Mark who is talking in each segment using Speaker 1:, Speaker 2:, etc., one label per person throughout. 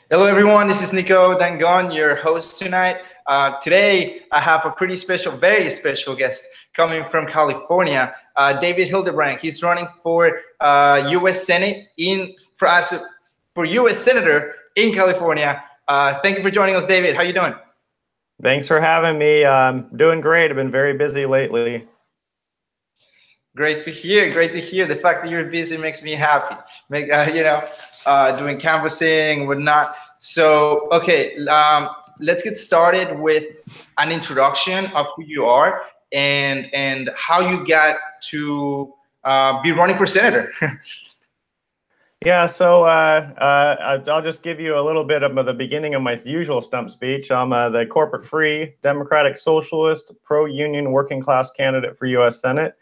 Speaker 1: Hello, everyone. This is Niko Dangon, your host tonight. Today, I have a pretty special, very special guest coming from California, David Hildebrand. He's running for U.S. Senate for U.S. Senator in California. Thank you for joining us, David. How you doing?
Speaker 2: Thanks for having me. Doing great. I've been very busy lately.
Speaker 1: Great to hear. Great to hear. The fact that you're busy makes me happy. Doing canvassing, whatnot. So, okay, let's get started with an introduction of who you are and how you got to be running for senator.
Speaker 2: Yeah, so I'll just give you a little bit of the beginning of my usual stump speech. I'm the corporate-free, Democratic Socialist, pro-union, working-class candidate for U.S. Senate.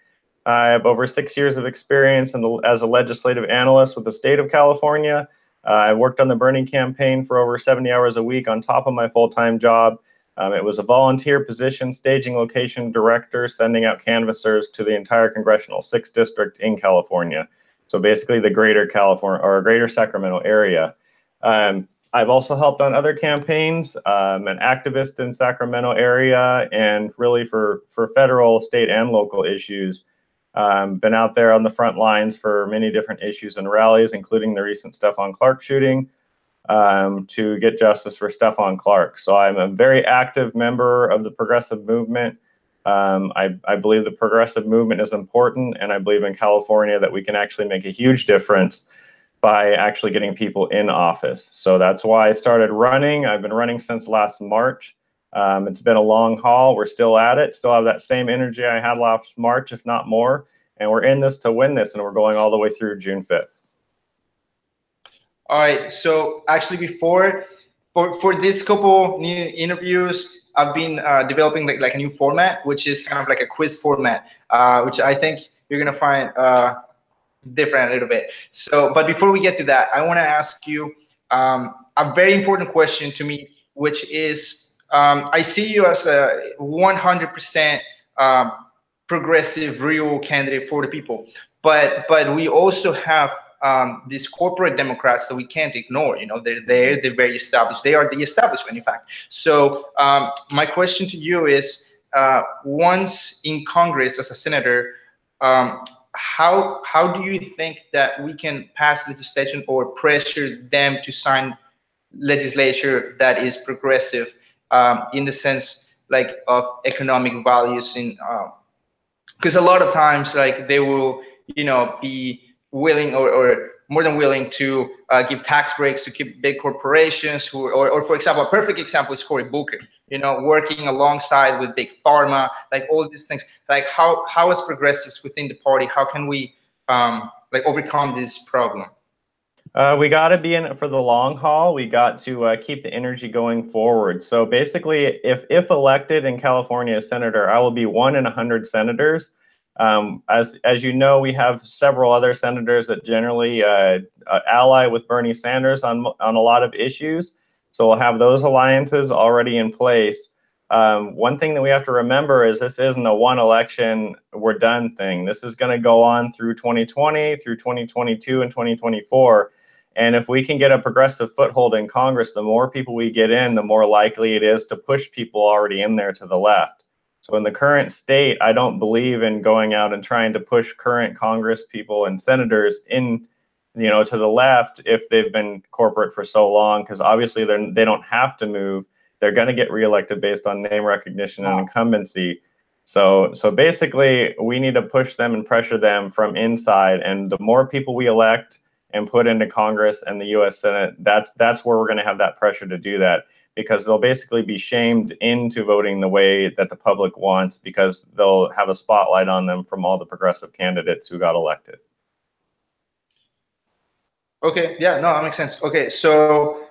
Speaker 2: I have over 6 years of experience as a legislative analyst with the state of California. I worked on the Bernie campaign for over 70 hours a week on top of my full-time job. It was a volunteer position, staging location director, sending out canvassers to the entire congressional 6th district in California. So basically the greater California or greater Sacramento area. I've also helped on other campaigns, an activist in Sacramento area, and really for federal, state, and local issues. Been out there on the front lines for many different issues and rallies, including the recent Stephon Clark shooting, to get justice for Stephon Clark. So I'm a very active member of the progressive movement. I believe the progressive movement is important, and I believe in California that we can actually make a huge difference by actually getting people in office. So that's why I started running. I've been running since last March. It's been a long haul. We're still at it, still have that same energy I had last March, if not more. And we're in this to win this, and we're going all the way through June 5th.
Speaker 1: All right. So actually for this couple new interviews, I've been developing like a new format, which is kind of like a quiz format, which I think you're going to find different a little bit. So, but before we get to that, I want to ask you a very important question to me, which is, I see you as a 100% progressive, real candidate for the people, but we also have these corporate Democrats that we can't ignore. You know, they're very established. They are the establishment, in fact. So my question to you is, once in Congress as a senator, how do you think that we can pass legislation or pressure them to sign legislation that is progressive? In the sense like of economic values, in because a lot of times like they will be willing or more than willing to give tax breaks to keep big corporations who or for example, a perfect example is Cory Booker, working alongside with Big Pharma, like all these things. Like how as progressives within the party, how can we like overcome this problem?
Speaker 2: We got to be in it for the long haul. We got to keep the energy going forward. So basically, if elected in California as senator, I will be 1 in 100 senators. As you know, we have several other senators that generally ally with Bernie Sanders on a lot of issues. So we'll have those alliances already in place. One thing that we have to remember is this isn't a one election, we're done thing. This is going to go on through 2020, through 2022, and 2024. And if we can get a progressive foothold in Congress, the more people we get in, the more likely it is to push people already in there to the left. So in the current state, I don't believe in going out and trying to push current Congress people and senators in, to the left if they've been corporate for so long, because obviously they don't have to move. They're going to get reelected based on name recognition and incumbency. So basically, we need to push them and pressure them from inside. And the more people we elect and put into Congress and the U.S. Senate, that's where we're going to have that pressure to do that, because they'll basically be shamed into voting the way that the public wants, because they'll have a spotlight on them from all the progressive candidates who got elected.
Speaker 1: Okay, yeah, no, that makes sense. Okay, so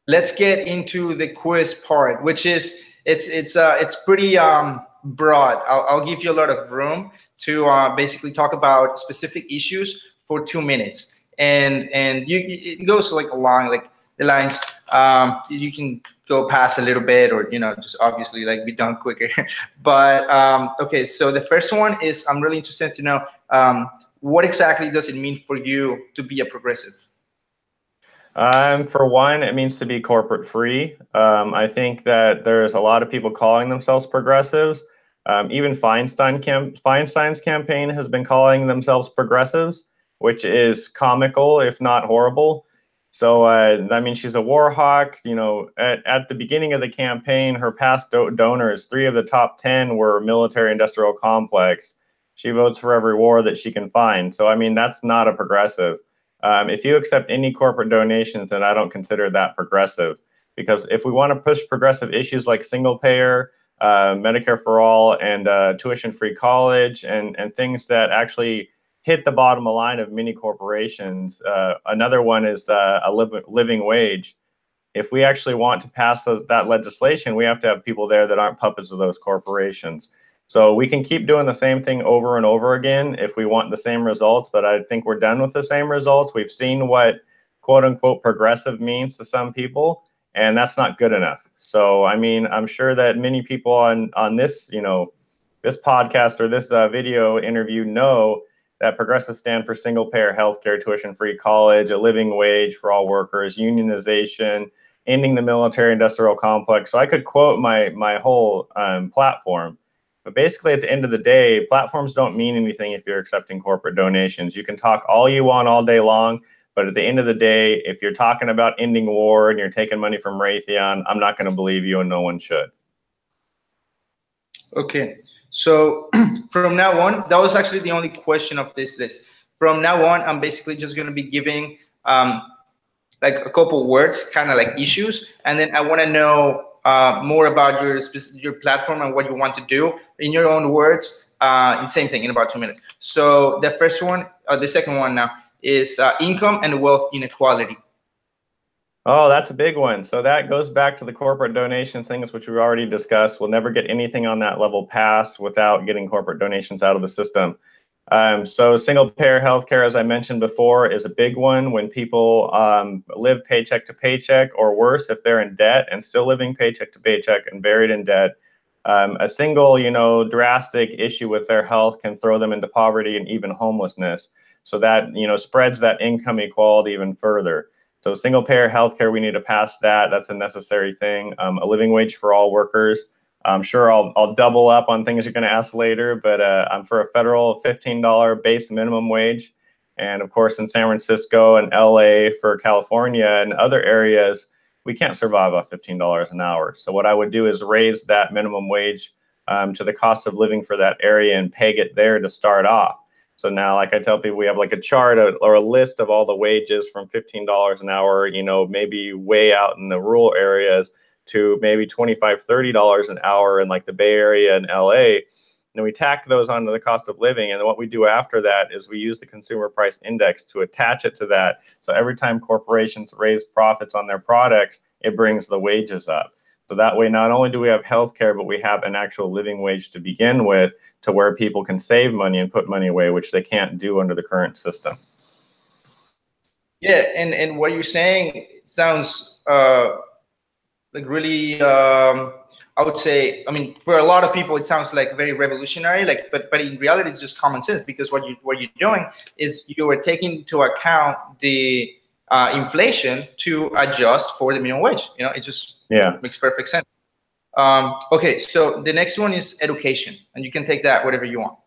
Speaker 1: let's get into the quiz part, which is it's pretty broad. I'll give you a lot of room to basically talk about specific issues for 2 minutes, and it goes like along like the lines. You can go past a little bit, or just obviously like be done quicker. But okay, so the first one is, I'm really interested to know what exactly does it mean for you to be a progressive?
Speaker 2: For one, it means to be corporate free. I think that there's a lot of people calling themselves progressives. Even Feinstein's campaign has been calling themselves progressives, which is comical, if not horrible. So, I mean, she's a war hawk. You know, at the beginning of the campaign, her past donors, 3 of the top 10 were military-industrial complex. She votes for every war that she can find. So, I mean, that's not a progressive. If you accept any corporate donations, then I don't consider that progressive. Because if we want to push progressive issues like single payer, Medicare for all, and tuition-free college, and things that actually hit the bottom line of many corporations. Another one is a living wage. If we actually want to pass that legislation, we have to have people there that aren't puppets of those corporations. So we can keep doing the same thing over and over again if we want the same results, but I think we're done with the same results. We've seen what quote unquote progressive means to some people, and that's not good enough. So, I mean, I'm sure that many people on this, you know, this podcast or this video interview know that progressives stand for single payer healthcare, tuition-free college, a living wage for all workers, unionization, ending the military-industrial complex. So I could quote my whole platform. But basically, at the end of the day, platforms don't mean anything if you're accepting corporate donations. You can talk all you want all day long, but at the end of the day, if you're talking about ending war and you're taking money from Raytheon, I'm not going to believe you, and no one should.
Speaker 1: Okay, so from now on, that was actually the only question of this list. From now on, I'm basically just going to be giving like a couple words, kind of like issues, and then I want to know more about your platform and what you want to do in your own words. And same thing in about 2 minutes. So the first one, the second one now is income and wealth inequality.
Speaker 2: Oh, that's a big one. So that goes back to the corporate donations things, which we already discussed. We'll never get anything on that level passed without getting corporate donations out of the system. So single payer healthcare, as I mentioned before, is a big one when people live paycheck to paycheck, or worse, if they're in debt and still living paycheck to paycheck and buried in debt. A single, you know, drastic issue with their health can throw them into poverty and even homelessness. So that, you know, spreads that income equality even further. So single payer healthcare, we need to pass that. That's a necessary thing. A living wage for all workers. I'm sure I'll double up on things you're going to ask later, but I'm for a federal $15 base minimum wage. And of course, in San Francisco and LA for California and other areas, we can't survive off $15 an hour. So what I would do is raise that minimum wage to the cost of living for that area and peg it there to start off. So now, like I tell people, we have like a chart or a list of all the wages from $15 an hour, you know, maybe way out in the rural areas to maybe $25, $30 an hour in like the Bay Area and LA. And we tack those onto the cost of living. And then what we do after that is we use the consumer price index to attach it to that. So every time corporations raise profits on their products, it brings the wages up. So that way, not only do we have healthcare, but we have an actual living wage to begin with, to where people can save money and put money away, which they can't do under the current system.
Speaker 1: Yeah, and what you're saying sounds like really, I would say, I mean, for a lot of people, it sounds like very revolutionary, like, but in reality, it's just common sense, because what you're doing is you are taking into account the inflation to adjust for the minimum wage. You know, it just makes perfect sense. Okay, so the next one is education, and you can take that whatever you want.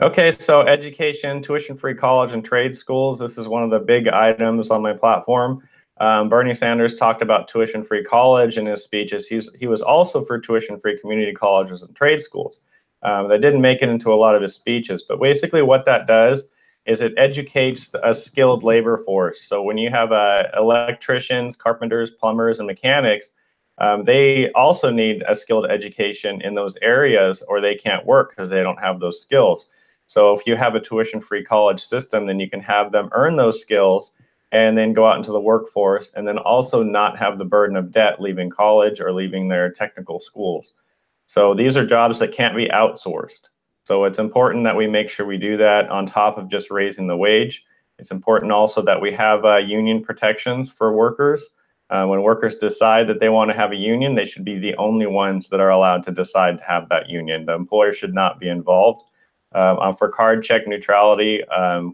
Speaker 2: Okay, so education, tuition-free college and trade schools. This is one of the big items on my platform. Bernie Sanders talked about tuition-free college in his speeches. He was also for tuition-free community colleges and trade schools. That didn't make it into a lot of his speeches, but basically what that does is it educates a skilled labor force. So when you have electricians, carpenters, plumbers, and mechanics, they also need a skilled education in those areas, or they can't work because they don't have those skills. So if you have a tuition-free college system, then you can have them earn those skills and then go out into the workforce, and then also not have the burden of debt leaving college or leaving their technical schools. So these are jobs that can't be outsourced. So it's important that we make sure we do that on top of just raising the wage. It's important also that we have union protections for workers. When workers decide that they want to have a union, they should be the only ones that are allowed to decide to have that union. The employer should not be involved. I'm for card check neutrality,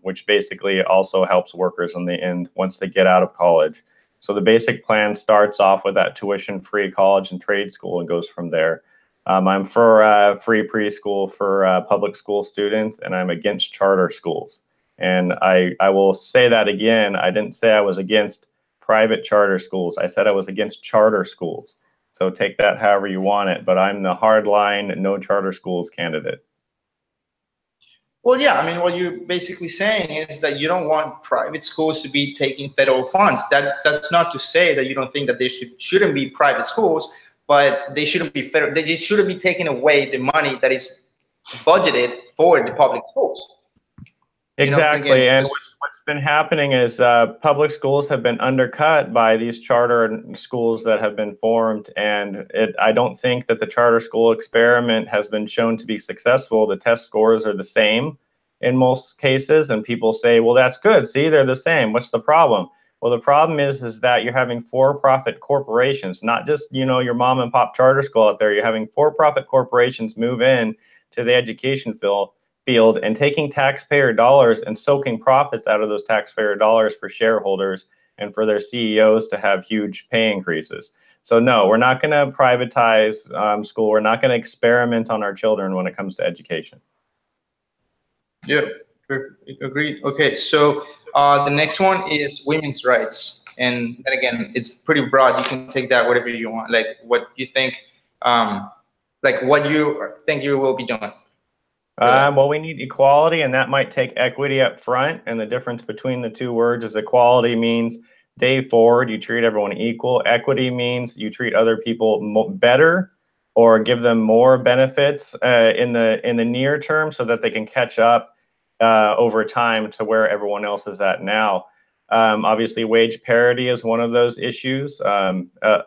Speaker 2: which basically also helps workers in the end once they get out of college. So the basic plan starts off with that tuition-free college and trade school and goes from there. I'm for free preschool for public school students, and I'm against charter schools. And I will say that again, I didn't say I was against private charter schools. I said I was against charter schools. So take that however you want it, but I'm the hardline no charter schools candidate.
Speaker 1: Well, yeah, I mean, what you're basically saying is that you don't want private schools to be taking federal funds. That's not to say that you don't think that there shouldn't be private schools, but they shouldn't be federal. They just shouldn't be taking away the money that is budgeted for the public schools.
Speaker 2: Exactly, and what's been happening is public schools have been undercut by these charter schools that have been formed, and I don't think that the charter school experiment has been shown to be successful. The test scores are the same in most cases, and people say, well, that's good. See, they're the same. What's the problem? Well, the problem is that you're having for-profit corporations, not just, you know, your mom and pop charter school out there. You're having for-profit corporations move in to the education field and taking taxpayer dollars and soaking profits out of those taxpayer dollars for shareholders and for their CEOs to have huge pay increases. So no, we're not going to privatize school. We're not going to experiment on our children when it comes to education.
Speaker 1: Yeah, perfect. Agreed. Okay, so the next one is women's rights. And then again, it's pretty broad. You can take that whatever you want, like what you think, like what you think you will be doing.
Speaker 2: Well, we need equality, and that might take equity up front. And the difference between the two words is equality means day forward, you treat everyone equal. Equity means you treat other people better or give them more benefits in the near term so that they can catch up over time to where everyone else is at now. Obviously, wage parity is one of those issues.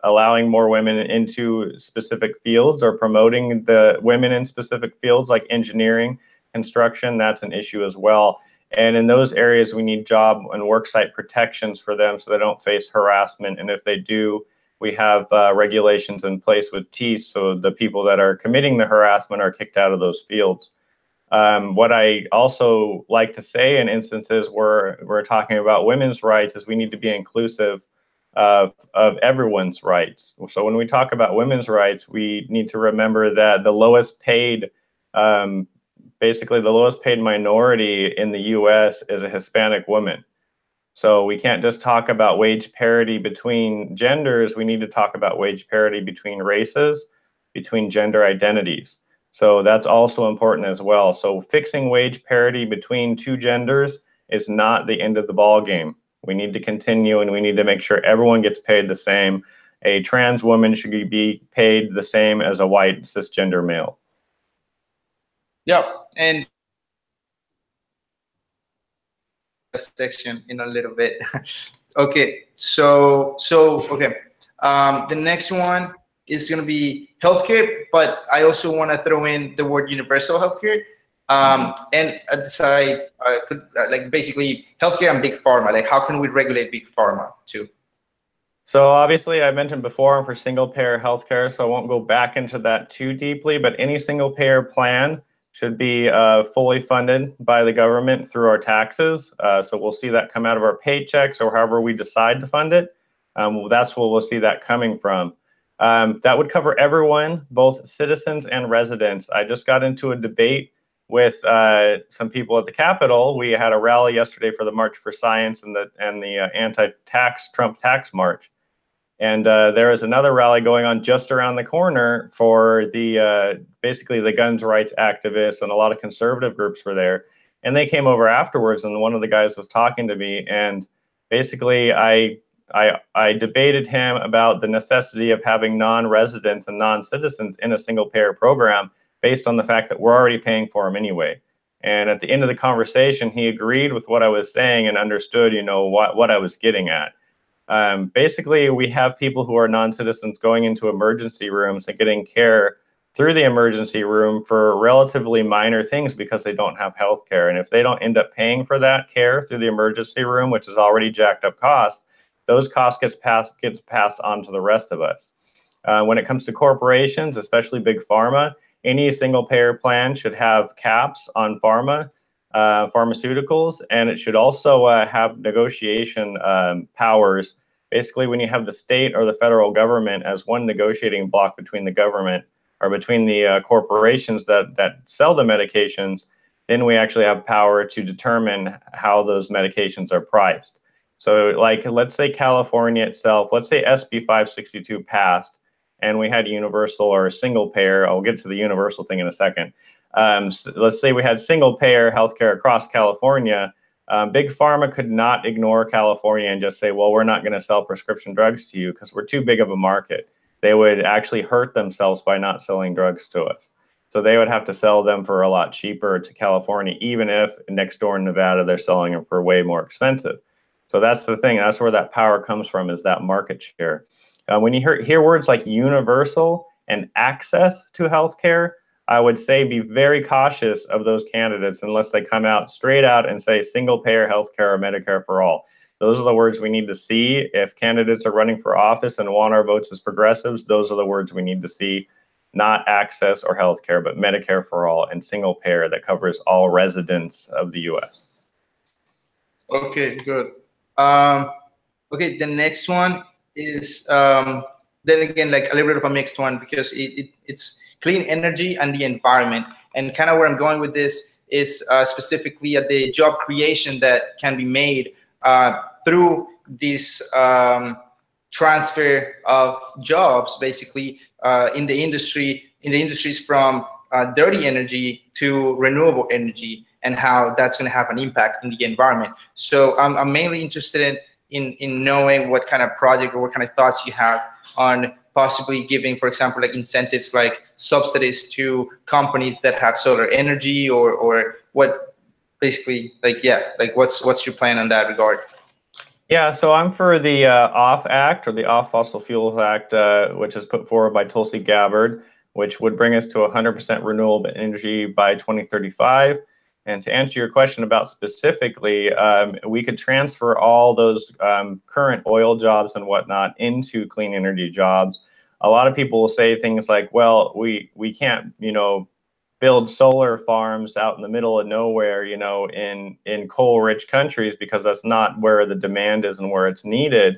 Speaker 2: Allowing more women into specific fields or promoting the women in specific fields like engineering, construction, that's an issue as well. And in those areas, we need job and worksite protections for them so they don't face harassment. And if they do, we have regulations in place with teeth so the people that are committing the harassment are kicked out of those fields. What I also like to say in instances where we're talking about women's rights is we need to be inclusive of everyone's rights. So when we talk about women's rights, we need to remember that the lowest paid, basically the lowest paid minority in the US is a Hispanic woman. So we can't just talk about wage parity between genders. We need to talk about wage parity between races, between gender identities. So that's also important as well. So fixing wage parity between two genders is not the end of the ball game. We need to continue, and we need to make sure everyone gets paid the same. A trans woman should be paid the same as a white cisgender male.
Speaker 1: Yep, and section in a little bit. Okay, so okay. The next one is going to be healthcare, but I also want to throw in the word universal healthcare. And decide like basically healthcare and big pharma. Like, how can we regulate big pharma too?
Speaker 2: So obviously, I mentioned before, I'm for single payer healthcare, so I won't go back into that too deeply. But any single payer plan should be fully funded by the government through our taxes. So we'll see that come out of our paychecks or however we decide to fund it. That's where we'll see that coming from. That would cover everyone, both citizens and residents. I just got into a debate with some people at the Capitol. We had a rally yesterday for the March for Science and the anti-tax Trump tax march. And there is another rally going on just around the corner for the basically the guns rights activists, and a lot of conservative groups were there. And they came over afterwards, and one of the guys was talking to me, and basically I debated him about the necessity of having non-residents and non-citizens in a single payer program based on the fact that we're already paying for them anyway. And at the end of the conversation, he agreed with what I was saying and understood, you know, what I was getting at. Basically, we have people who are non-citizens going into emergency rooms and getting care through the emergency room for relatively minor things because they don't have health care. And if they don't end up paying for that care through the emergency room, which is already jacked up costs, those costs gets passed on to the rest of us. When it comes to corporations, especially big pharma, any single payer plan should have caps on pharmaceuticals, and it should also have negotiation powers. Basically, when you have the state or the federal government as one negotiating block between the government or between the corporations that sell the medications, then we actually have power to determine how those medications are priced. So like, let's say California itself, let's say SB 562 passed and we had universal or single payer. I'll get to the universal thing in a second. So let's say we had single payer healthcare across California. Big Pharma could not ignore California and just say, well, we're not going to sell prescription drugs to you because we're too big of a market. They would actually hurt themselves by not selling drugs to us. So they would have to sell them for a lot cheaper to California, even if next door in Nevada, they're selling them for way more expensive. So that's the thing. That's where that power comes from, is that market share. When you hear words like universal and access to healthcare, I would say be very cautious of those candidates unless they come out straight out and say single payer healthcare or Medicare for all. Those are the words we need to see. If candidates are running for office and want our votes as progressives, those are the words we need to see. Not access or healthcare, but Medicare for all and single payer that covers all residents of the U.S.
Speaker 1: Okay, good. Okay, the next one is then again like a little bit of a mixed one, because it's clean energy and the environment. And kind of where I'm going with this is specifically at the job creation that can be made through this transfer of jobs, basically in the industries from dirty energy to renewable energy, and how that's going to have an impact in the environment. So I'm mainly interested in knowing what kind of project or what kind of thoughts you have on possibly giving, for example, like incentives, like subsidies to companies that have solar energy, or what, basically, like, yeah, like what's your plan on that regard?
Speaker 2: Yeah, so I'm for the OFF Act, or the Off Fossil Fuels Act, which is put forward by Tulsi Gabbard, which would bring us to 100% renewable energy by 2035. And to answer your question about specifically, we could transfer all those current oil jobs and whatnot into clean energy jobs. A lot of people will say things like, well, we can't, build solar farms out in the middle of nowhere, in coal-rich countries, because that's not where the demand is and where it's needed.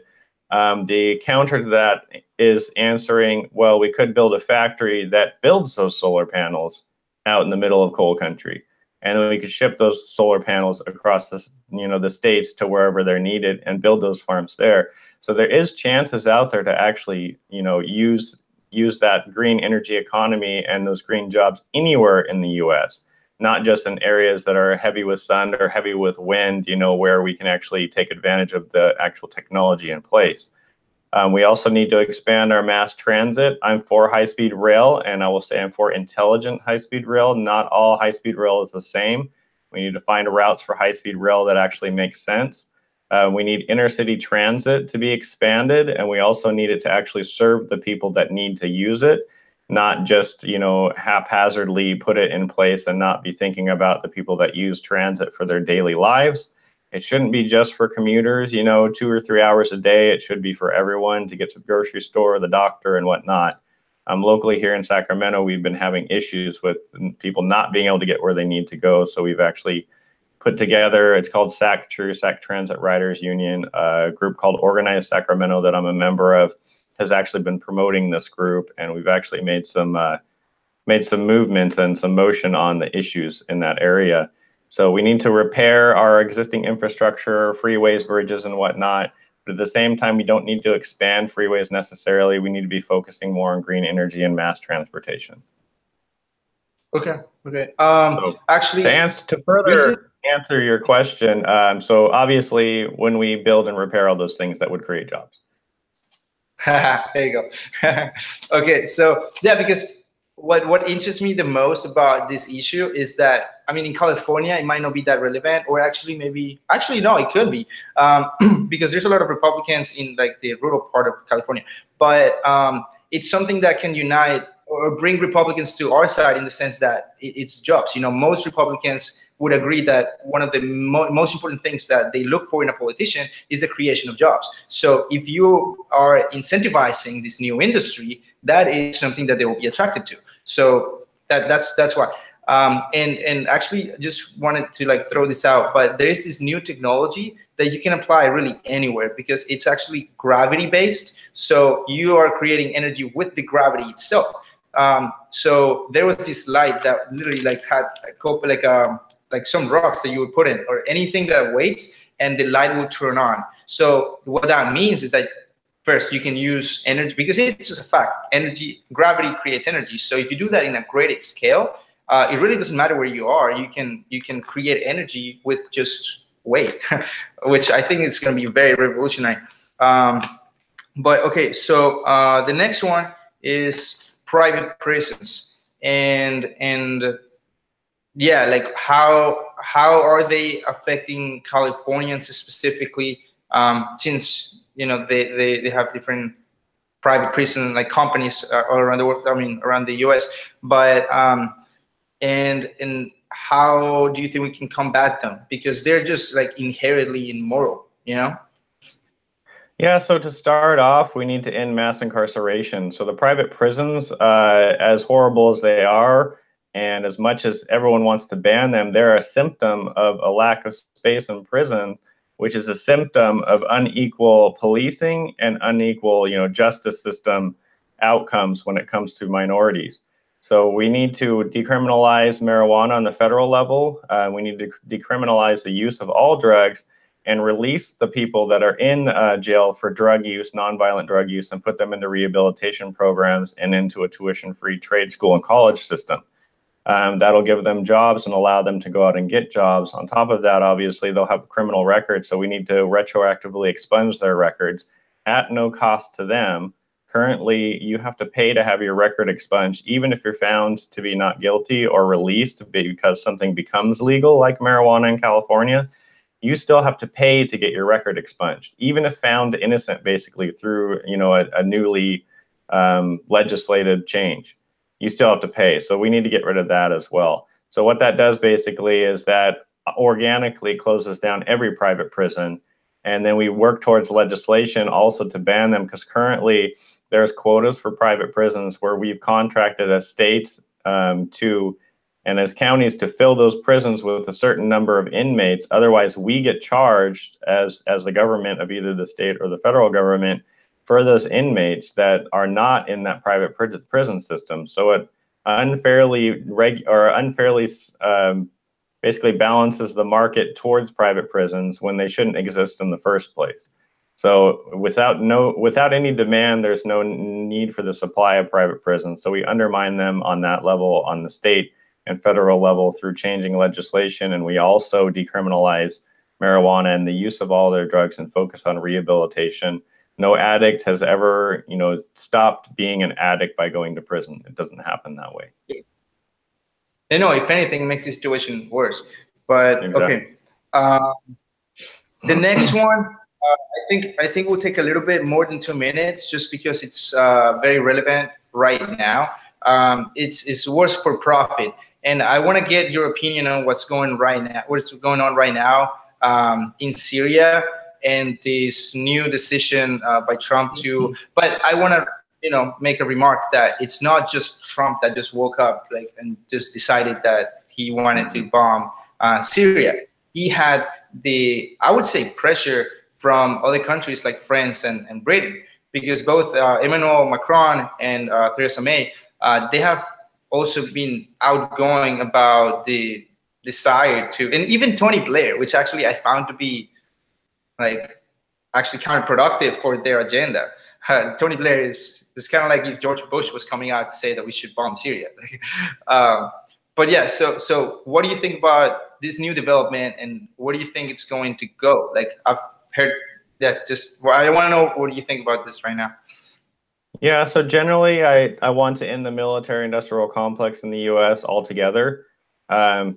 Speaker 2: The counter to that is answering, well, we could build a factory that builds those solar panels out in the middle of coal country, and then we could ship those solar panels across this, the states to wherever they're needed and build those farms there. So there is chances out there to actually, use that green energy economy and those green jobs anywhere in the U.S., not just in areas that are heavy with sun or heavy with wind, where we can actually take advantage of the actual technology in place. We also need to expand our mass transit. I'm for high-speed rail, and I will say I'm for intelligent high-speed rail. Not all high-speed rail is the same. We need to find routes for high-speed rail that actually make sense. We need intercity transit to be expanded, and we also need it to actually serve the people that need to use it, not just, haphazardly put it in place and not be thinking about the people that use transit for their daily lives. It shouldn't be just for commuters, 2 or 3 hours a day. It should be for everyone to get to the grocery store, the doctor, and whatnot. Locally here in Sacramento, we've been having issues with people not being able to get where they need to go. So we've actually put together, it's called Sac Transit Riders Union, a group called Organized Sacramento that I'm a member of, has actually been promoting this group, and we've actually made some movements and some motion on the issues in that area. So we need to repair our existing infrastructure, freeways, bridges, and whatnot. But at the same time, we don't need to expand freeways necessarily. We need to be focusing more on green energy and mass transportation.
Speaker 1: Okay.
Speaker 2: So
Speaker 1: actually,
Speaker 2: to further answer your question, so obviously, when we build and repair all those things, that would create jobs.
Speaker 1: There you go. Okay, so yeah, because what interests me the most about this issue is that, I mean, in California, it might not be that relevant, or actually no, it could be, because there's a lot of Republicans in like the rural part of California, but it's something that can unite or bring Republicans to our side in the sense that it's jobs. Most Republicans would agree that one of the most important things that they look for in a politician is the creation of jobs. So if you are incentivizing this new industry, that is something that they will be attracted to. So That's why. And actually, just wanted to like throw this out, but there is this new technology that you can apply really anywhere because it's actually gravity based. So you are creating energy with the gravity itself. So there was this light that literally like had a couple like some rocks that you would put in or anything that weights, and the light will turn on. So what that means is that first you can use energy because it's just a fact. Gravity creates energy. So if you do that in a great scale, it really doesn't matter where you are. You can create energy with just weight, which I think is going to be very revolutionary. But okay, so the next one is private prisons, and yeah, like how are they affecting Californians specifically? Since you know they have different private prison like companies all around the world. I mean, around the U.S. But and how do you think we can combat them? Because they're just like inherently immoral, you know?
Speaker 2: Yeah, so to start off, we need to end mass incarceration. So the private prisons, as horrible as they are, and as much as everyone wants to ban them, they're a symptom of a lack of space in prison, which is a symptom of unequal policing and unequal, justice system outcomes when it comes to minorities. So we need to decriminalize marijuana on the federal level. We need to decriminalize the use of all drugs and release the people that are in jail for drug use, nonviolent drug use, and put them into rehabilitation programs and into a tuition-free trade school and college system. That'll give them jobs and allow them to go out and get jobs. On top of that, obviously, they'll have criminal records, so we need to retroactively expunge their records at no cost to them. Currently, you have to pay to have your record expunged, even if you're found to be not guilty or released because something becomes legal, like marijuana in California. You still have to pay to get your record expunged, even if found innocent, basically through a newly legislated change. You still have to pay. So we need to get rid of that as well. So what that does basically is that organically closes down every private prison. And then we work towards legislation also to ban them, because currently there's quotas for private prisons where we've contracted as states and as counties to fill those prisons with a certain number of inmates. Otherwise, we get charged as the government of either the state or the federal government for those inmates that are not in that private prison system. So it unfairly basically balances the market towards private prisons when they shouldn't exist in the first place. So without any demand, there's no need for the supply of private prisons. So we undermine them on that level, on the state and federal level, through changing legislation. And we also decriminalize marijuana and the use of all their drugs and focus on rehabilitation. No addict has ever, stopped being an addict by going to prison. It doesn't happen that way.
Speaker 1: No, if anything, it makes the situation worse. But exactly. Okay, the next one, I think will take a little bit more than 2 minutes, just because it's very relevant right now. It's worse for profit, and I want to get your opinion on what's going on right now in Syria, and this new decision by Trump to. But I want to make a remark that it's not just Trump that just woke up and just decided that he wanted to bomb Syria. He had I would say, pressure from other countries like France and Britain, because both Emmanuel Macron and Theresa May, they have also been outgoing about the desire to, and even Tony Blair, which actually I found to be actually counterproductive for their agenda. Tony Blair is kind of like if George Bush was coming out to say that we should bomb Syria. But yeah, so what do you think about this new development, and where do you think it's going to go? I've heard that. I want to know, what do you think about this right now?
Speaker 2: Yeah, so generally, I want to end the military-industrial complex in the U.S. altogether.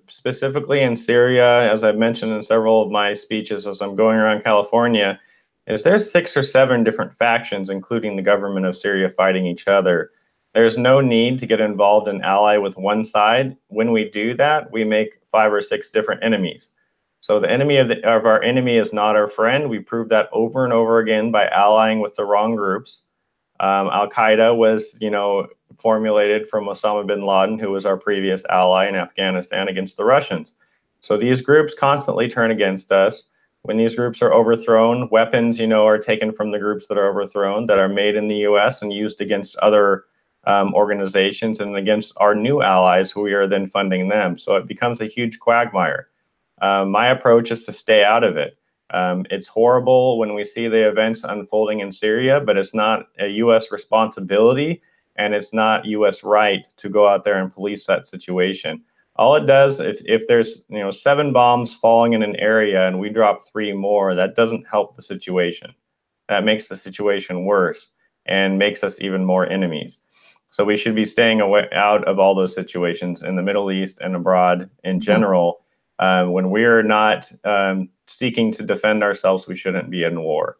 Speaker 2: Specifically in Syria, as I've mentioned in several of my speeches as I'm going around California, there's 6 or 7 different factions, including the government of Syria, fighting each other. There's no need to get involved and ally with one side. When we do that, we make 5 or 6 different enemies. So the enemy of our enemy is not our friend. We prove that over and over again by allying with the wrong groups. Al-Qaeda was, formulated from Osama bin Laden, who was our previous ally in Afghanistan, against the Russians. So these groups constantly turn against us. When these groups are overthrown, weapons, are taken from the groups that are overthrown, that are made in the US and used against other organizations and against our new allies, who we are then funding them. So it becomes a huge quagmire. My approach is to stay out of it. It's horrible when we see the events unfolding in Syria, but it's not a US responsibility, and it's not US right to go out there and police that situation. All it does, if there's 7 bombs falling in an area and we drop 3 more, that doesn't help the situation. That makes the situation worse and makes us even more enemies. So we should be staying away out of all those situations in the Middle East and abroad in general. When we're not seeking to defend ourselves, we shouldn't be in war.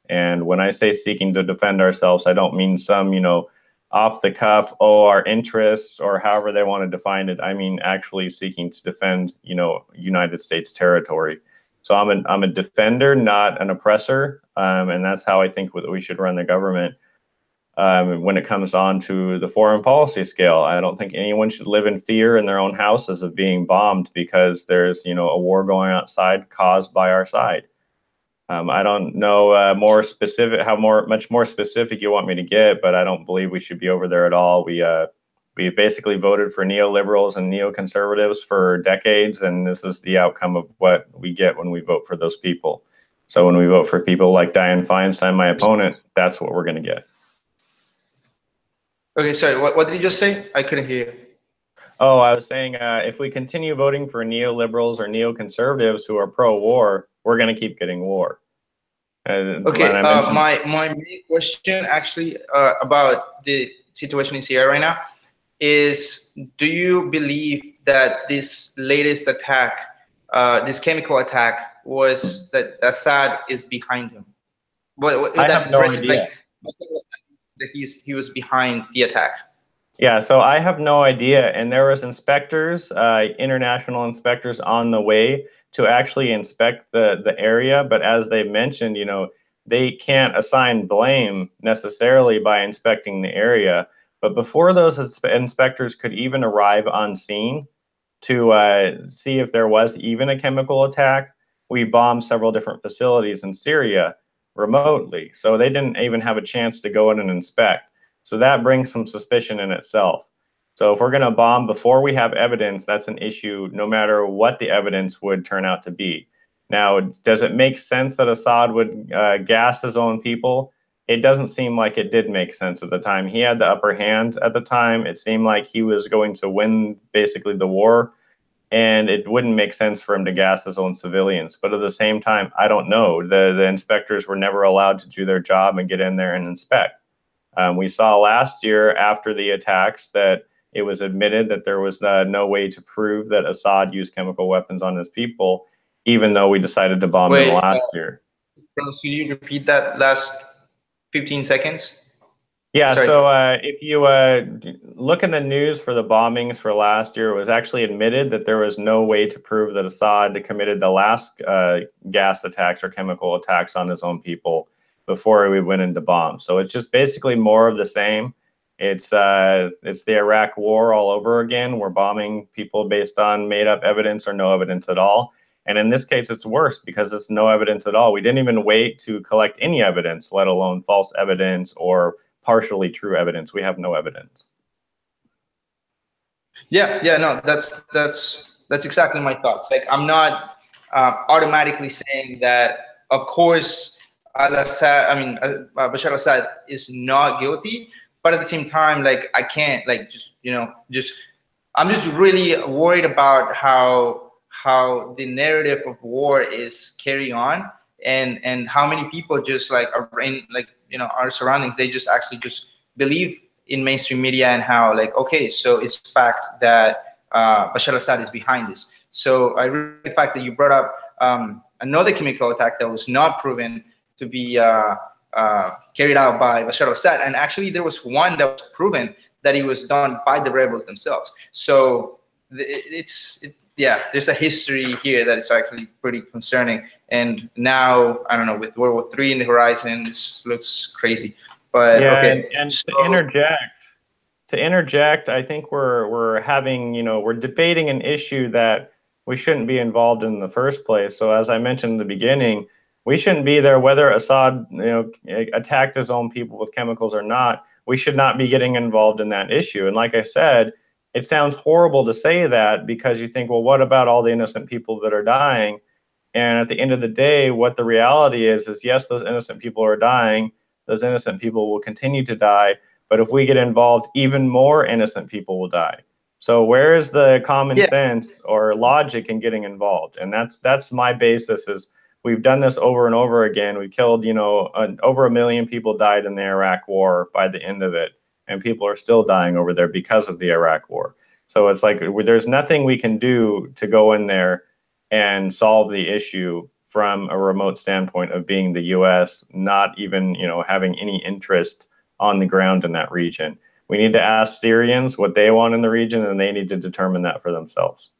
Speaker 2: And when I say seeking to defend ourselves, I don't mean some, off the cuff, our interests, or however they want to define it. I mean actually seeking to defend, United States territory. So I'm a defender, not an oppressor, and that's how I think we should run the government. When it comes on to the foreign policy scale, I don't think anyone should live in fear in their own houses of being bombed because there's, a war going outside caused by our side. I don't know much more specific you want me to get, but I don't believe we should be over there at all. We basically voted for neoliberals and neoconservatives for decades, and this is the outcome of what we get when we vote for those people. So when we vote for people like Dianne Feinstein, my opponent, that's what we're going to get.
Speaker 1: Okay, sorry, what did you just say? I couldn't hear you.
Speaker 2: Oh, I was saying if we continue voting for neoliberals or neoconservatives who are pro-war, we're going to keep getting war.
Speaker 1: Okay, my main question actually about the situation in Syria right now is, do you believe that this latest attack, this chemical attack, was that Assad is behind him?
Speaker 2: I have no idea.
Speaker 1: That he was behind the attack.
Speaker 2: Yeah, so I have no idea. And there was inspectors, international inspectors on the way to actually inspect the area. But as they mentioned, they can't assign blame necessarily by inspecting the area. But before those inspectors could even arrive on scene to see if there was even a chemical attack, we bombed several different facilities in Syria remotely. So they didn't even have a chance to go in and inspect. So that brings some suspicion in itself. So if we're going to bomb before we have evidence, that's an issue no matter what the evidence would turn out to be. Now, does it make sense that Assad would gas his own people? It doesn't seem like it did make sense at the time. He had the upper hand at the time. It seemed like he was going to win basically the war, and it wouldn't make sense for him to gas his own civilians. But at the same time, I don't know. The inspectors were never allowed to do their job and get in there and inspect. We saw last year after the attacks that it was admitted that there was no way to prove that Assad used chemical weapons on his people, even though we decided to bomb them last year.
Speaker 1: Can you repeat that last 15 seconds?
Speaker 2: Yeah, sorry. So if you look in the news for the bombings for last year, it was actually admitted that there was no way to prove that Assad committed the last gas attacks or chemical attacks on his own people before we went into bomb. So it's just basically more of the same. It's the Iraq war all over again. We're bombing people based on made up evidence or no evidence at all. And in this case, it's worse because it's no evidence at all. We didn't even wait to collect any evidence, let alone false evidence or partially true evidence. We have no evidence.
Speaker 1: Yeah, no, that's exactly my thoughts. Like, I'm not automatically saying that, of course, al-Assad, Bashar al-Assad is not guilty, but at the same time, like, I can't, like, I'm just really worried about how the narrative of war is carrying on, and how many people just like are in, like, our surroundings, they just actually just believe in mainstream media, and how, like, okay, so it's fact that Bashar al-Assad is behind this. So I really, the fact that you brought up another chemical attack that was not proven to be carried out by Bashar al-Assad, and actually there was one that was proven that it was done by the rebels themselves. So yeah, there's a history here that is actually pretty concerning. And now, I don't know, with World War III in the horizon, this looks crazy. But
Speaker 2: yeah,
Speaker 1: okay.
Speaker 2: and to interject, to interject, I think we're having, we're debating an issue that we shouldn't be involved in the first place. So as I mentioned in the beginning, we shouldn't be there whether Assad, attacked his own people with chemicals or not. We should not be getting involved in that issue. And like I said, it sounds horrible to say that because you think, well, what about all the innocent people that are dying? And at the end of the day, what the reality is yes, those innocent people are dying. Those innocent people will continue to die. But if we get involved, even more innocent people will die. So where is the common sense or logic in getting involved? And that's my basis is we've done this over and over again. We killed, over 1 million people died in the Iraq war by the end of it. And people are still dying over there because of the Iraq war. So it's like there's nothing we can do to go in there and solve the issue from a remote standpoint of being the U.S., not even, having any interest on the ground in that region. We need to ask Syrians what they want in the region, and they need to determine that for themselves.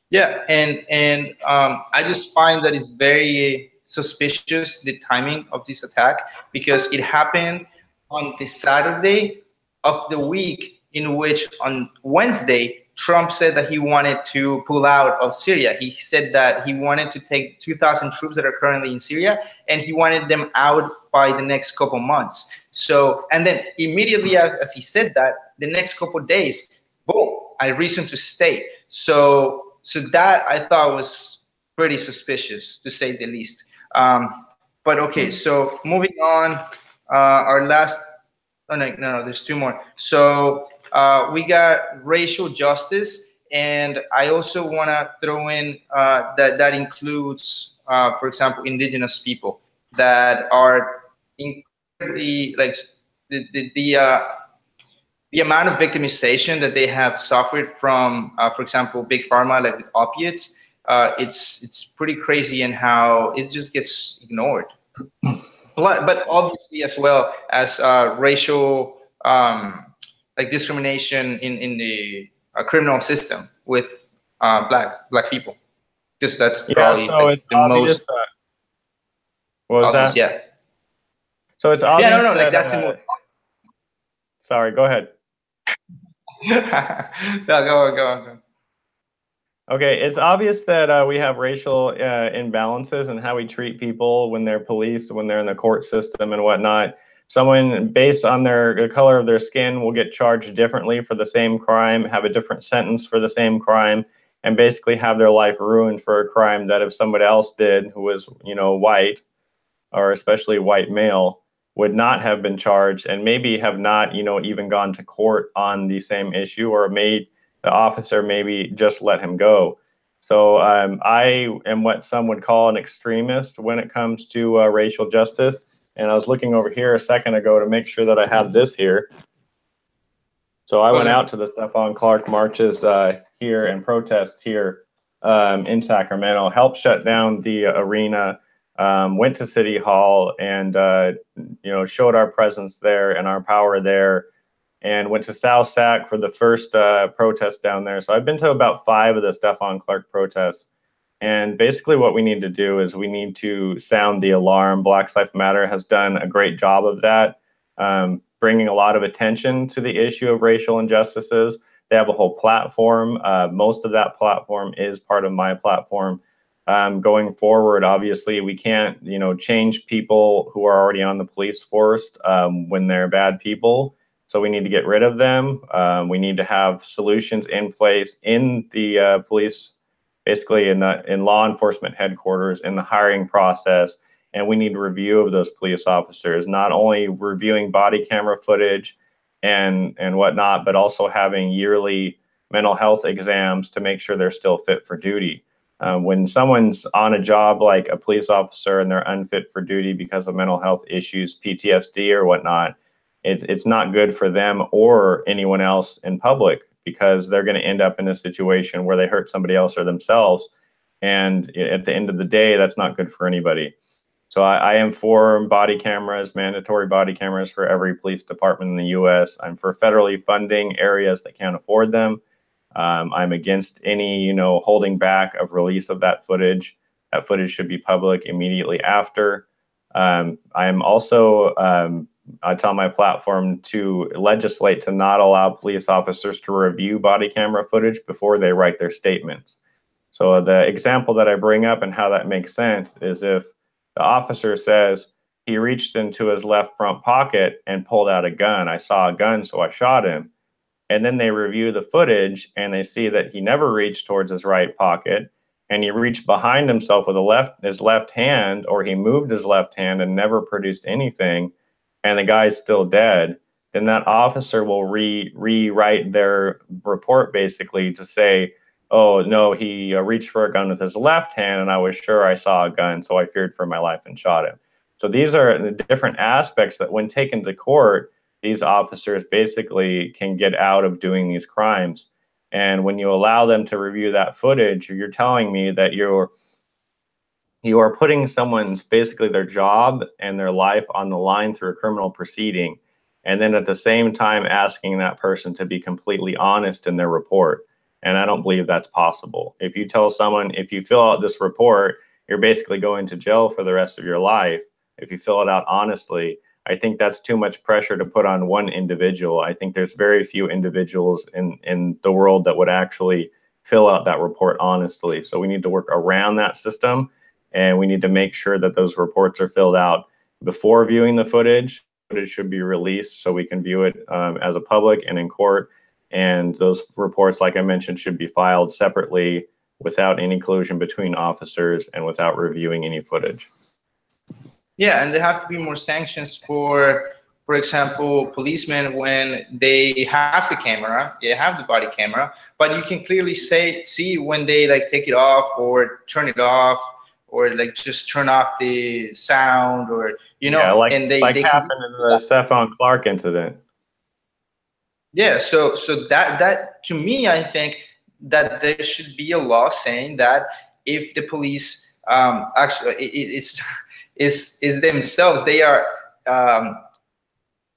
Speaker 1: Yeah, and I just find that it's very suspicious, the timing of this attack, because it happened on the Saturday of the week in which on Wednesday, Trump said that he wanted to pull out of Syria. He said that he wanted to take 2,000 troops that are currently in Syria, and he wanted them out by the next couple months. So, and then immediately as he said that, the next couple days, boom, I reason to stay. So that I thought was pretty suspicious, to say the least. But okay, so moving on, our last, oh no, there's two more. So we got racial justice, and I also want to throw in that includes, for example, indigenous people that are incredibly, like, the amount of victimization that they have suffered from, for example, Big Pharma, like with opiates, it's pretty crazy, and how it just gets ignored. But obviously, as well as racial like discrimination in the criminal system with black people, because that's probably
Speaker 2: so
Speaker 1: like
Speaker 2: it's
Speaker 1: the
Speaker 2: obvious,
Speaker 1: most.
Speaker 2: what was that?
Speaker 1: Yeah.
Speaker 2: So it's obvious.
Speaker 1: Yeah, no,
Speaker 2: that,
Speaker 1: like that's the most.
Speaker 2: Sorry, go ahead.
Speaker 1: No, go on.
Speaker 2: Okay, it's obvious that we have racial imbalances in how we treat people when they're police, when they're in the court system and whatnot. Someone based on the color of their skin will get charged differently for the same crime, have a different sentence for the same crime, and basically have their life ruined for a crime that if somebody else did who was, white, or especially white male, would not have been charged and maybe have not, even gone to court on the same issue, or made the officer maybe just let him go. So I am what some would call an extremist when it comes to racial justice. And I was looking over here a second ago to make sure that I have this here. So I went out to the Stephon Clark marches here and protests here in Sacramento, helped shut down the arena, went to City Hall and, showed our presence there and our power there, and went to South Sac for the first protest down there. So I've been to about 5 of the Stephon Clark protests. And basically what we need to do is we need to sound the alarm. Black Lives Matter has done a great job of that, bringing a lot of attention to the issue of racial injustices. They have a whole platform. Most of that platform is part of my platform. Going forward, obviously, we can't, change people who are already on the police force when they're bad people. So we need to get rid of them. We need to have solutions in place in the police, basically in law enforcement headquarters, in the hiring process. And we need a review of those police officers, not only reviewing body camera footage and whatnot, but also having yearly mental health exams to make sure they're still fit for duty. When someone's on a job like a police officer and they're unfit for duty because of mental health issues, PTSD or whatnot, it's not good for them or anyone else in public, because they're going to end up in a situation where they hurt somebody else or themselves. And at the end of the day, that's not good for anybody. So I am for body cameras, mandatory body cameras for every police department in the U.S. I'm for federally funding areas that can't afford them. I'm against any, holding back of release of that footage. That footage should be public immediately after. I am also I tell my platform to legislate to not allow police officers to review body camera footage before they write their statements. So the example that I bring up and how that makes sense is if the officer says he reached into his left front pocket and pulled out a gun. I saw a gun, so I shot him. And then they review the footage and they see that he never reached towards his right pocket, and he reached behind himself with his left hand, or he moved his left hand and never produced anything, and the guy's still dead. Then that officer will rewrite their report basically to say, oh no, he reached for a gun with his left hand and I was sure I saw a gun, so I feared for my life and shot him. So these are the different aspects that when taken to court, these officers basically can get out of doing these crimes. And when you allow them to review that footage, you're telling me that you are putting someone's basically their job and their life on the line through a criminal proceeding, and then at the same time asking that person to be completely honest in their report. And I don't believe that's possible. If you tell someone, if you fill out this report, you're basically going to jail for the rest of your life, if you fill it out honestly, I think that's too much pressure to put on one individual. I think there's very few individuals in the world that would actually fill out that report honestly. So we need to work around that system, and we need to make sure that those reports are filled out before viewing the footage. Footage should be released so we can view it as a public and in court. And those reports, like I mentioned, should be filed separately without any collusion between officers and without reviewing any footage.
Speaker 1: Yeah, and there have to be more sanctions for example, policemen when they have the camera, they have the body camera, but you can clearly see when they like take it off or turn it off, or like just turn off the sound, or
Speaker 2: yeah, like,
Speaker 1: and they
Speaker 2: happened in the Stephon Clark incident.
Speaker 1: Yeah, so that to me, I think that there should be a law saying that if the police actually is themselves, they are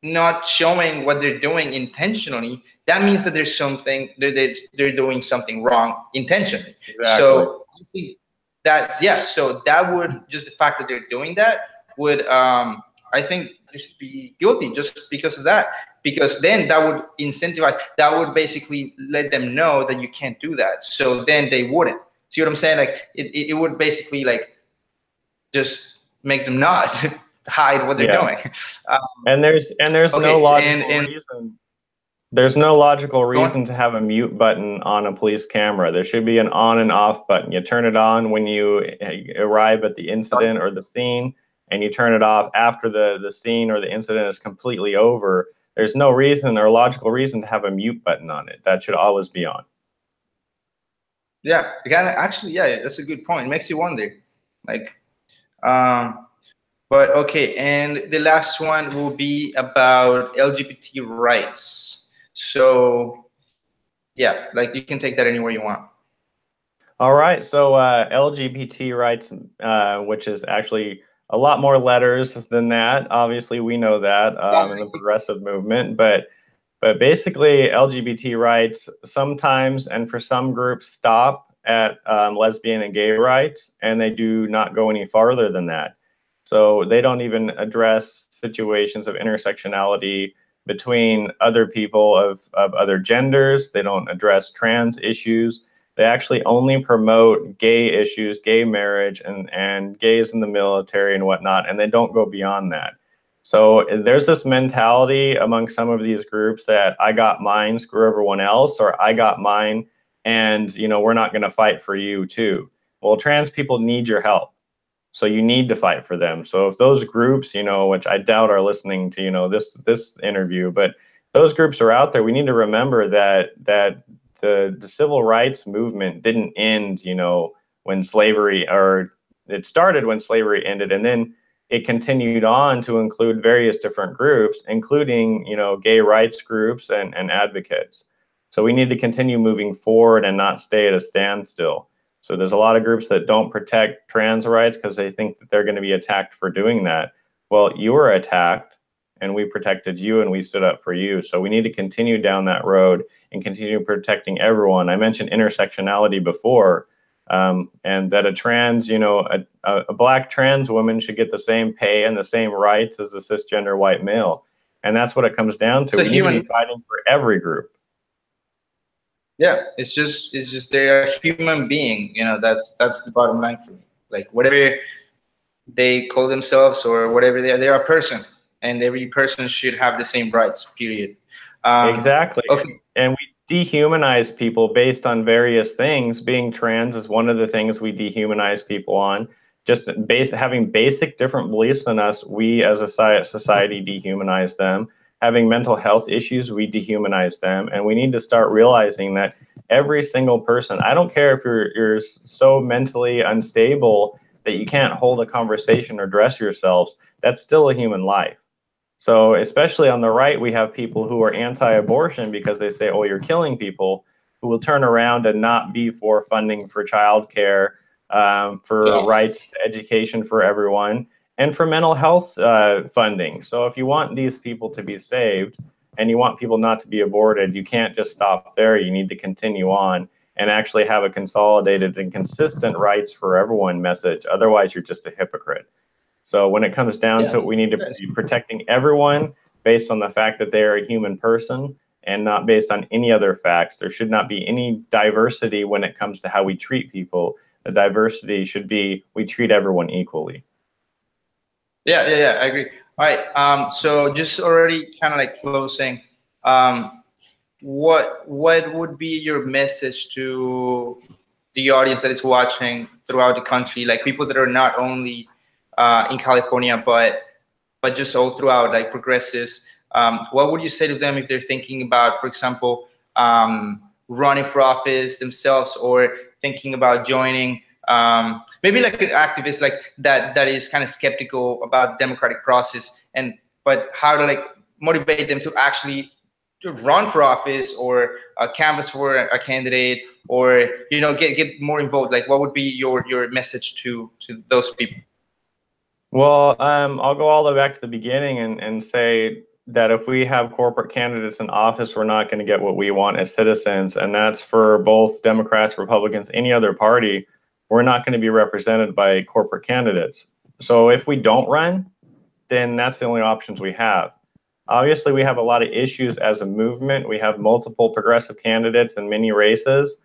Speaker 1: not showing what they're doing intentionally, that means that there's something they're doing something wrong intentionally.
Speaker 2: Exactly.
Speaker 1: So I think that, yeah, so that would, just the fact that they're doing that would I think they should be guilty just because of that, because then that would incentivize, that would basically let them know that you can't do that, so then they wouldn't. See what I'm saying? Like it would basically like just make them not hide what they're doing.
Speaker 2: And there's okay, no logical reason. There's no logical reason to have a mute button on a police camera. There should be an on and off button. You turn it on when you arrive at the incident or the scene, and you turn it off after the scene or the incident is completely over. There's no reason or logical reason to have a mute button on it. That should always be on.
Speaker 1: Yeah, actually, yeah, that's a good point. It makes you wonder, like, but okay, and the last one will be about LGBT rights. So, yeah, like you can take that anywhere you want.
Speaker 2: All right, so LGBT rights, which is actually a lot more letters than that. Obviously, we know that in the progressive movement, but basically LGBT rights sometimes and for some groups stop at lesbian and gay rights, and they do not go any farther than that. So they don't even address situations of intersectionality between other people of other genders. They don't address trans issues. They actually only promote gay issues, gay marriage, and gays in the military and whatnot, and they don't go beyond that. So there's this mentality among some of these groups that I got mine, screw everyone else, or I got mine, and we're not going to fight for you too. Well, trans people need your help, so you need to fight for them. So if those groups, which I doubt are listening to this interview, but those groups are out there, we need to remember that the civil rights movement didn't end, when slavery, or it started when slavery ended, and then it continued on to include various different groups, including, gay rights groups and advocates. So we need to continue moving forward and not stay at a standstill. So there's a lot of groups that don't protect trans rights because they think that they're going to be attacked for doing that. Well, you were attacked and we protected you and we stood up for you. So we need to continue down that road and continue protecting everyone. I mentioned intersectionality before. and that a trans, a black trans woman should get the same pay and the same rights as a cisgender white male. And that's what it comes down to. We need to be fighting for every group.
Speaker 1: Yeah, it's just they're a human being. That's the bottom line for me. Like whatever they call themselves or whatever they're a person, and every person should have the same rights. Period.
Speaker 2: Exactly.
Speaker 1: Okay.
Speaker 2: And we dehumanize people based on various things. Being trans is one of the things we dehumanize people on. Just having basic different beliefs than us, we as a society dehumanize them. Having mental health issues, we dehumanize them. And we need to start realizing that every single person, I don't care if you're so mentally unstable that you can't hold a conversation or dress yourselves, that's still a human life. So especially on the right, we have people who are anti-abortion because they say, oh, you're killing people, who will turn around and not be for funding for childcare, for rights to education for everyone, and for mental health funding. So if you want these people to be saved and you want people not to be aborted, you can't just stop there. You need to continue on and actually have a consolidated and consistent rights for everyone message. Otherwise, you're just a hypocrite. So when it comes down to it, we need to be protecting everyone based on the fact that they are a human person and not based on any other facts. There should not be any diversity when it comes to how we treat people. The diversity should be we treat everyone equally.
Speaker 1: Yeah, I agree. All right. So just already kind of like closing. What would be your message to the audience that is watching throughout the country, like people that are not only in California, but just all throughout, like progressives? What would you say to them if they're thinking about, for example, running for office themselves, or thinking about joining, maybe like an activist like that is kind of skeptical about the democratic process, but how to like motivate them to actually to run for office or canvass for a candidate, or get more involved? Like, what would be your message to those people?
Speaker 2: Well, I'll go all the way back to the beginning and say that if we have corporate candidates in office, we're not going to get what we want as citizens. And that's for both Democrats, Republicans, any other party. We're not going to be represented by corporate candidates. So if we don't run, then that's the only options we have. Obviously, we have a lot of issues as a movement. We have multiple progressive candidates in many races.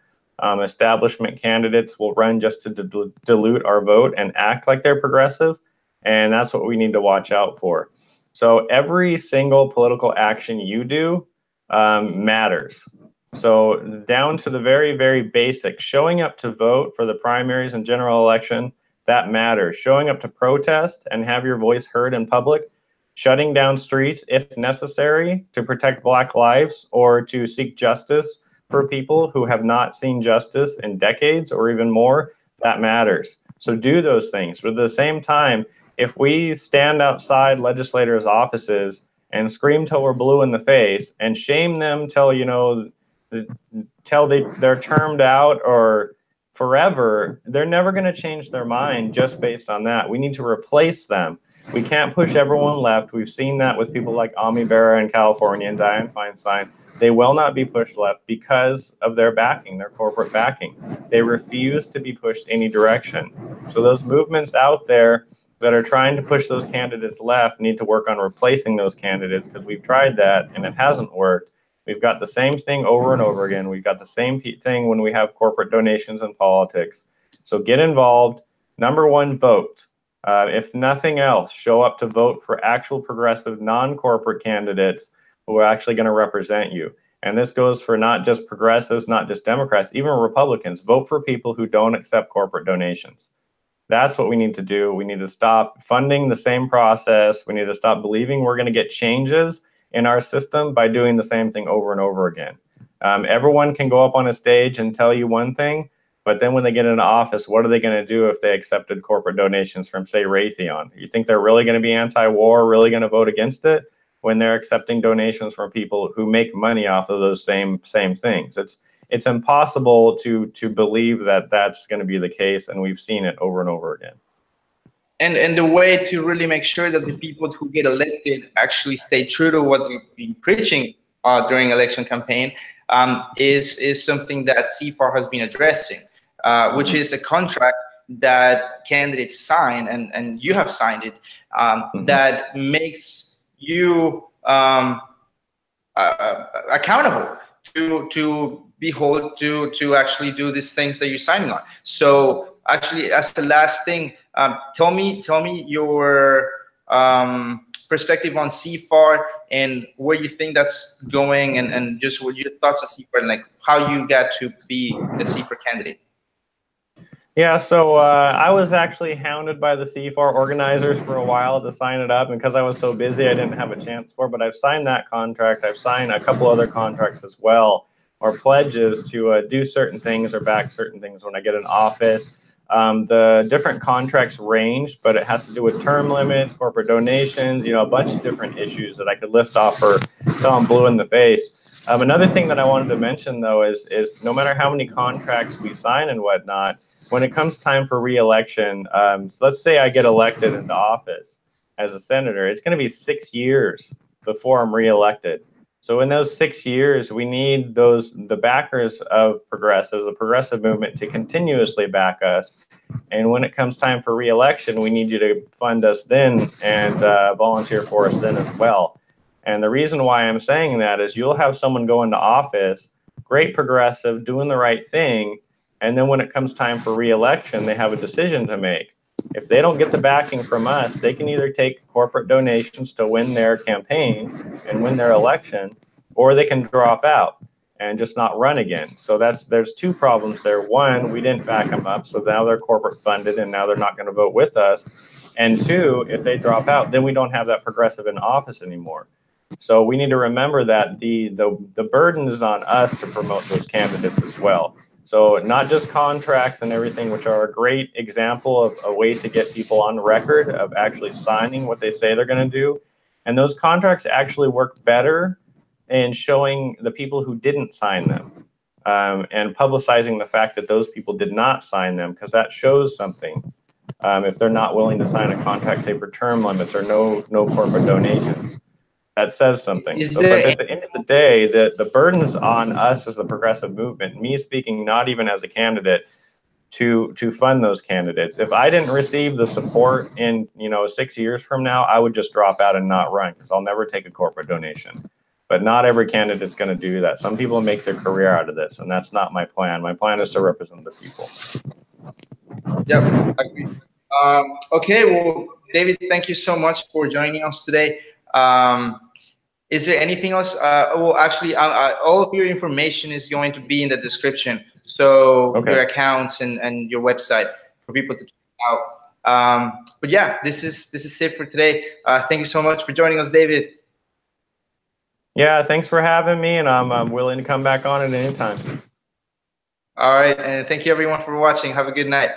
Speaker 2: Establishment candidates will run just to dilute our vote and act like they're progressive. And that's what we need to watch out for. So every single political action you do matters. So down to the very, very basic, showing up to vote for the primaries and general election, that matters. Showing up to protest and have your voice heard in public, shutting down streets if necessary to protect Black lives or to seek justice for people who have not seen justice in decades or even more, that matters. So do those things. But at the same time, if we stand outside legislators' offices and scream till we're blue in the face and shame them till they're termed out or forever, they're never going to change their mind just based on that. We need to replace them. We can't push everyone left. We've seen that with people like Ami Bera in California and Dianne Feinstein. They will not be pushed left because of their backing, their corporate backing. They refuse to be pushed any direction. So those movements out there that are trying to push those candidates left need to work on replacing those candidates, because we've tried that and it hasn't worked. We've got the same thing over and over again. We've got the same thing when we have corporate donations in politics. So get involved. Number one, vote. If nothing else, show up to vote for actual progressive, non-corporate candidates who are actually going to represent you. And this goes for not just progressives, not just Democrats, even Republicans. Vote for people who don't accept corporate donations. That's what we need to do. We need to stop funding the same process. We need to stop believing we're going to get changes in our system by doing the same thing over and over again. Everyone can go up on a stage and tell you one thing, but then when they get into office, what are they going to do if they accepted corporate donations from, say, Raytheon? You think they're really going to be anti-war, really going to vote against it when they're accepting donations from people who make money off of those same things? It's impossible to believe that that's going to be the case, and we've seen it over and over again.
Speaker 1: And the way to really make sure that the people who get elected actually stay true to what we've been preaching during election campaign is something that CFAR has been addressing. which is a contract that candidates sign, and you have signed it, that makes you accountable to actually do these things that you're signing on. So actually, as the last thing, tell me your perspective on CFAR and where you think that's going, and just what your thoughts on CFAR and like how you got to be a CFAR candidate.
Speaker 2: Yeah, so I was actually hounded by the CFAR organizers for a while to sign it up, and because I was so busy, I didn't have a chance for. But I've signed that contract. I've signed a couple other contracts as well, or pledges to do certain things or back certain things when I get in office. The different contracts range, but it has to do with term limits, corporate donations, you know, a bunch of different issues that I could list off for till I'm blue in the face. Another thing that I wanted to mention, though, is no matter how many contracts we sign and whatnot, when it comes time for re-election, so let's say I get elected into office as a senator, it's going to be 6 years before I'm re-elected. So in those 6 years, we need the backers of progressives, the progressive movement, to continuously back us. And when it comes time for re-election, we need you to fund us then and volunteer for us then as well. And the reason why I'm saying that is you'll have someone go into office, great progressive, doing the right thing, and then when it comes time for re-election, they have a decision to make. If they don't get the backing from us, they can either take corporate donations to win their campaign and win their election, or they can drop out and just not run again. So there's two problems there. One, we didn't back them up, so now they're corporate funded and now they're not going to vote with us. And two, if they drop out, then we don't have that progressive in office anymore. So we need to remember that the burden is on us to promote those candidates as well. So not just contracts and everything, which are a great example of a way to get people on record of actually signing what they say they're going to do. And those contracts actually work better in showing the people who didn't sign them and publicizing the fact that those people did not sign them, because that shows something. If they're not willing to sign a contract, say for term limits or no corporate donations. That says something. But at the end of the day, the burden is on us as the progressive movement, me speaking not even as a candidate, to fund those candidates. If I didn't receive the support in 6 years from now, I would just drop out and not run, because I'll never take a corporate donation. But not every candidate's going to do that. Some people make their career out of this, and that's not my plan. My plan is to represent the people.
Speaker 1: Yep, agree. Okay, well, David, thank you so much for joining us today. Is there anything else? Well, actually, all of your information is going to be in the description. So your accounts and your website for people to check out. But yeah, this is it for today. Thank you so much for joining us, David.
Speaker 2: Yeah, thanks for having me, and I'm willing to come back on at any time.
Speaker 1: All right, and thank you everyone for watching. Have a good night.